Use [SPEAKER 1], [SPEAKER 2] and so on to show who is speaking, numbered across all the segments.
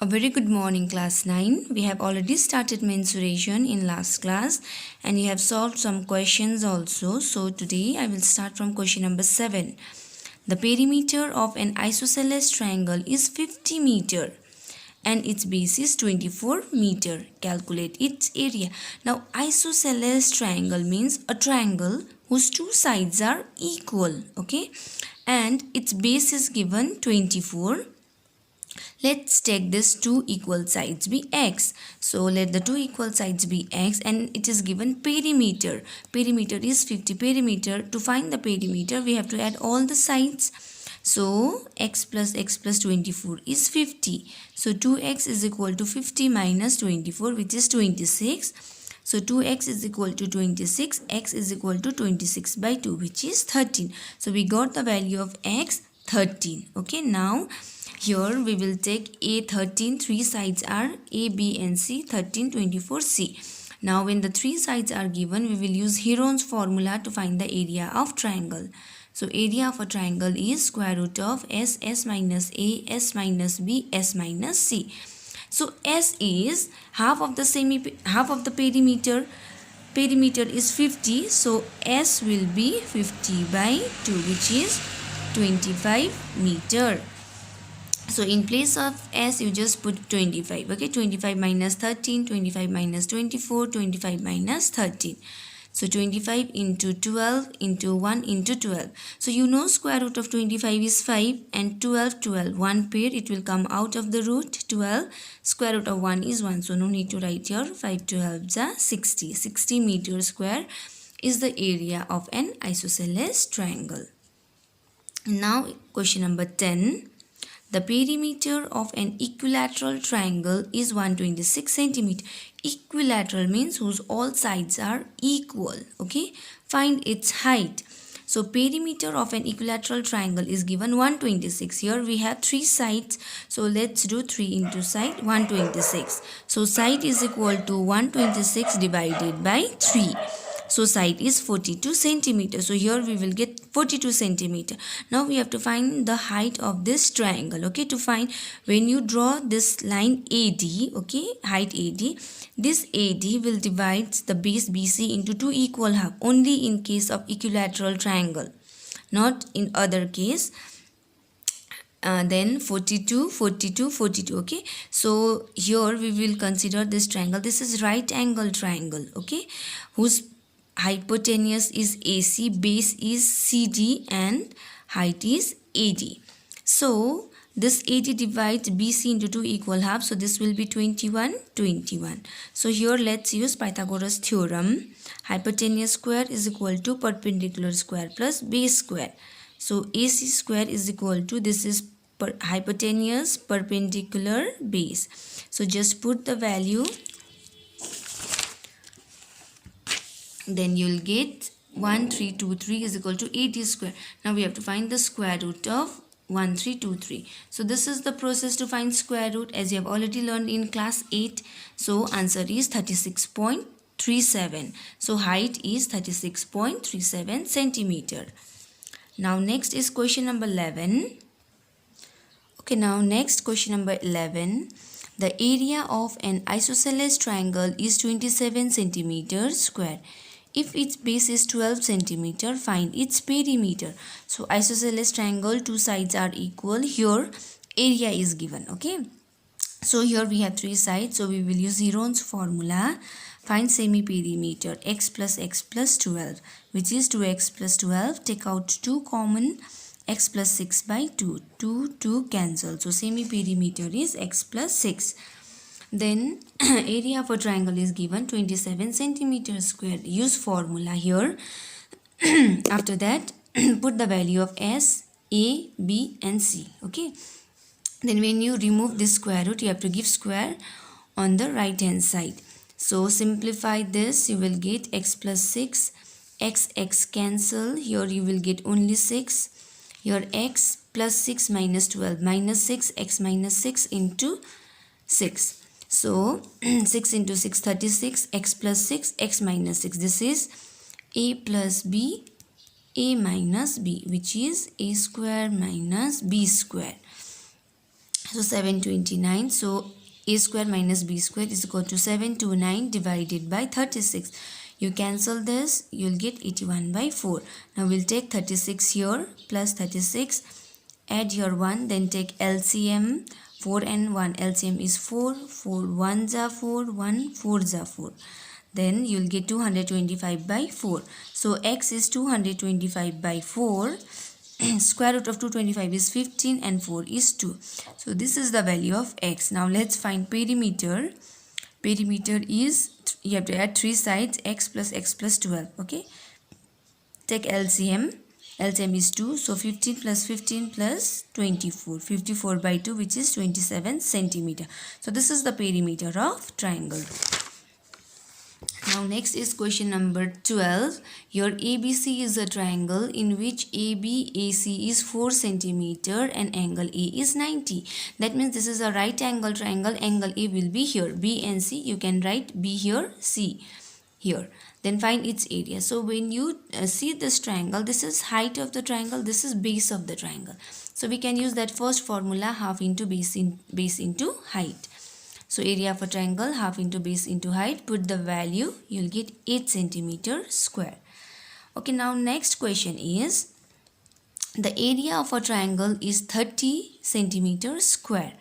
[SPEAKER 1] A very good morning, class 9. We have already started mensuration in last class and you have solved some questions also. So today I will start from question number 7. The perimeter of an isosceles triangle is 50 meter and its base is 24 meter. Calculate its area. Now isosceles triangle means a triangle whose two sides are equal, okay, and its base is given 24. Let's take this two equal sides be x. So let the two equal sides be x and it is given perimeter. Perimeter is 50 perimeter. To find the perimeter we have to add all the sides. So x plus 24 is 50. So 2x is equal to 50 minus 24 which is 26. So 2x is equal to 26. X is equal to 26 by 2 which is 13. So we got the value of x 13. Okay, now here we will take A13, three sides are A, B and C, 13, 24, C. Now when the three sides are given, we will use Heron's formula to find the area of triangle. So area of a triangle is square root of S minus A, S minus B, S minus C. So S is half of the perimeter. Perimeter is 50, so S will be 50 by 2 which is 25 meter. So in place of S you just put 25. Okay, 25 minus 13, 25 minus 24, 25 minus 13. So 25 into 12 into 1 into 12. So you know square root of 25 is 5 and 12. One pair it will come out of the root 12. Square root of 1 is 1. So no need to write here. 5 12s are 60. 60 meter square is the area of an isosceles triangle. Now question number 10. The perimeter of an equilateral triangle is 126 cm. Equilateral means whose all sides are equal. Okay, find its height. So perimeter of an equilateral triangle is given 126. Here we have three sides. So let's do 3 into side 126. So side is equal to 126 divided by 3. So side is 42 centimeter. So here we will get 42 centimeter. Now we have to find the height of this triangle. Okay, to find when you draw this line AD, okay, height AD, this AD will divide the base BC into two equal half only in case of equilateral triangle, not in other case. Then 42 42 42. Okay, so here we will consider this triangle. This is right angle triangle, okay, whose hypotenuse is AC, base is CD and height is AD. So this AD divides BC into two equal halves. So this will be 21. So here let's use Pythagoras theorem. Hypotenuse square is equal to perpendicular square plus base square. So AC square is equal to, this is hypotenuse perpendicular base. So just put the value. Then you will get 1323 is equal to 80 square. Now we have to find the square root of 1323. So this is the process to find square root as you have already learned in class 8. So answer is 36.37. So height is 36.37 centimeter. Now next is question number 11. Okay, now next question number 11. The area of an isosceles triangle is 27 centimeters square. If its base is 12 cm, find its perimeter. So isosceles triangle, two sides are equal. Here area is given. Okay, so here we have three sides. So we will use Heron's formula. Find semi-perimeter x plus 12 which is 2x plus 12. Take out 2 common. X plus 6 by 2. 2 cancel. So semi-perimeter is x plus 6. Then area of a triangle is given 27 centimeters square. Use formula here. After that put the value of S, A, B and C. Okay. Then when you remove this square root you have to give square on the right hand side. So simplify this, you will get x plus 6. X cancel. Here you will get only 6. Your x plus 6 minus 12 minus 6, x minus 6 into 6. So 6 into 6 36, x plus 6, x minus 6. This is a plus b, a minus b, which is a square minus b square. So 729. So a square minus b square is equal to 729 divided by 36. You cancel this, you'll get 81 by 4. Now we'll take 36 here plus 36. Add here 1, then take LCM. 4 and 1. LCM is 4. 4 1s are 4. 1 4s are 4. Then you'll get 225 by 4. So x is 225 by 4. Square root of 225 is 15 and 4 is 2. So this is the value of x. Now let's find perimeter. Perimeter is, you have to add 3 sides, x plus 12. Okay. Take LCM. LCM is 2. So 15 plus 24. 54 by 2, which is 27 centimeter. So this is the perimeter of triangle. Now next is question number 12. Your ABC is a triangle in which ABAC is 4 centimeter and angle A is 90. That means this is a right angle triangle. Angle A will be here. B and C, you can write B here, C here. Then find its area. So when you see this triangle, this is height of the triangle, this is base of the triangle. So we can use that first formula, half into base into height. So area of a triangle, half into base into height. Put the value, you'll get 8 centimeter square. Okay, now next question is, the area of a triangle is 30 centimeter square.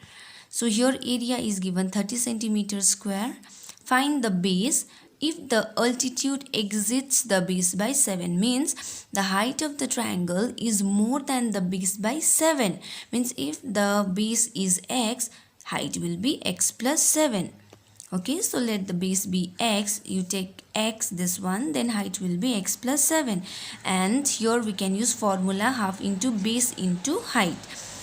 [SPEAKER 1] So here area is given 30 centimeter square. Find the base. If the altitude exceeds the base by 7, means the height of the triangle is more than the base by 7. Means if the base is x, height will be x plus 7. Okay, so let the base be x. You take x, this one, then height will be x plus 7. And here we can use formula, half into base into height.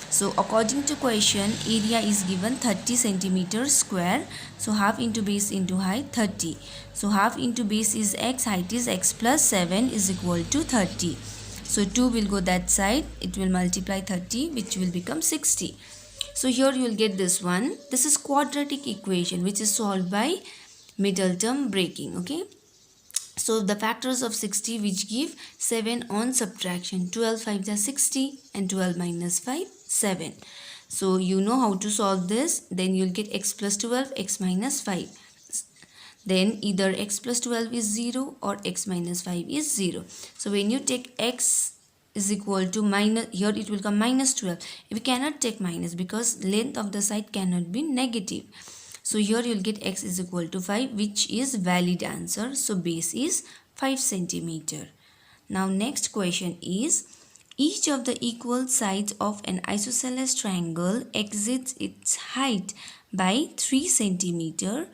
[SPEAKER 1] So according to question, area is given 30 centimeter square. So half into base into height, 30. So half into base is x, height is x plus 7 is equal to 30. So 2 will go that side. It will multiply 30, which will become 60. So here you will get this one. This is quadratic equation which is solved by middle term breaking. Okay. So the factors of 60 which give 7 on subtraction. 12 5s are 60 and 12 minus 5, 7. So you know how to solve this. Then you will get x plus 12, x minus 5. Then either x plus 12 is 0 or x minus 5 is 0. So when you take x is equal to minus, here it will come minus 12. We cannot take minus because length of the side cannot be negative. So here you will get x is equal to 5, which is valid answer. So base is 5 centimeter. Now next question is, each of the equal sides of an isosceles triangle exceeds its height by 3 centimeter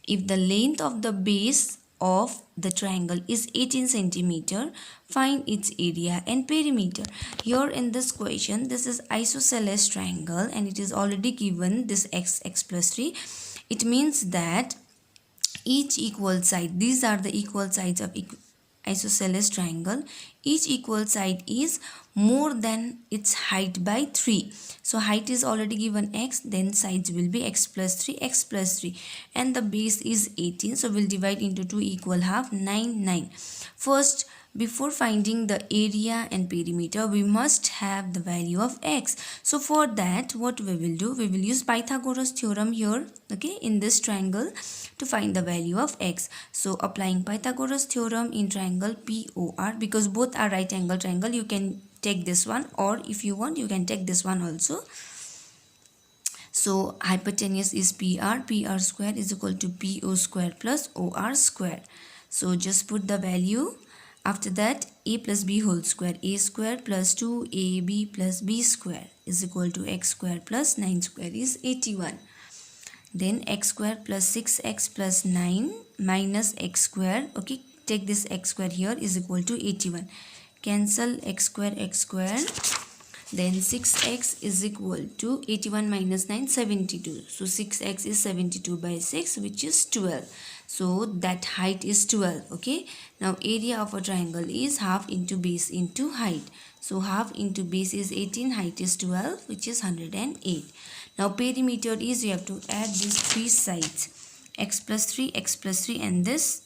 [SPEAKER 1] if the length of the base of the triangle is 18 centimeter. Find its area and perimeter. Here in this question, this is isosceles triangle and it is already given this x plus 3. It means that each equal side, these are the equal sides of isosceles triangle. Each equal side is more than its height by 3. So height is already given x, then sides will be x plus 3, and the base is 18. So we'll divide into 2 equal half, 9, 9. First, before finding the area and perimeter, we must have the value of x. So for that, what we will do, we will use Pythagoras theorem here, okay, in this triangle to find the value of x. So applying Pythagoras theorem in triangle POR, because both are right angle triangle, you can take this one, or if you want, you can take this one also. So hypotenuse is PR. PR square is equal to PO square plus OR square. So just put the value. After that, a plus b whole square, a square plus 2ab plus b square is equal to x square plus 9 square is 81. Then x square plus 6x plus 9 minus x square, okay, take this x square here, is equal to 81. Cancel x square, then 6x is equal to 81 minus 9, 72. So 6x is 72 by 6, which is 12. So that height is 12. Okay. Now area of a triangle is half into base into height. So half into base is 18, height is 12, which is 108. Now perimeter is, you have to add these 3 sides. X plus 3, and this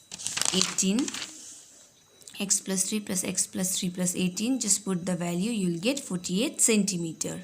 [SPEAKER 1] 18. X plus 3 plus x plus 3 plus 18. Just put the value, you will get 48 centimeter.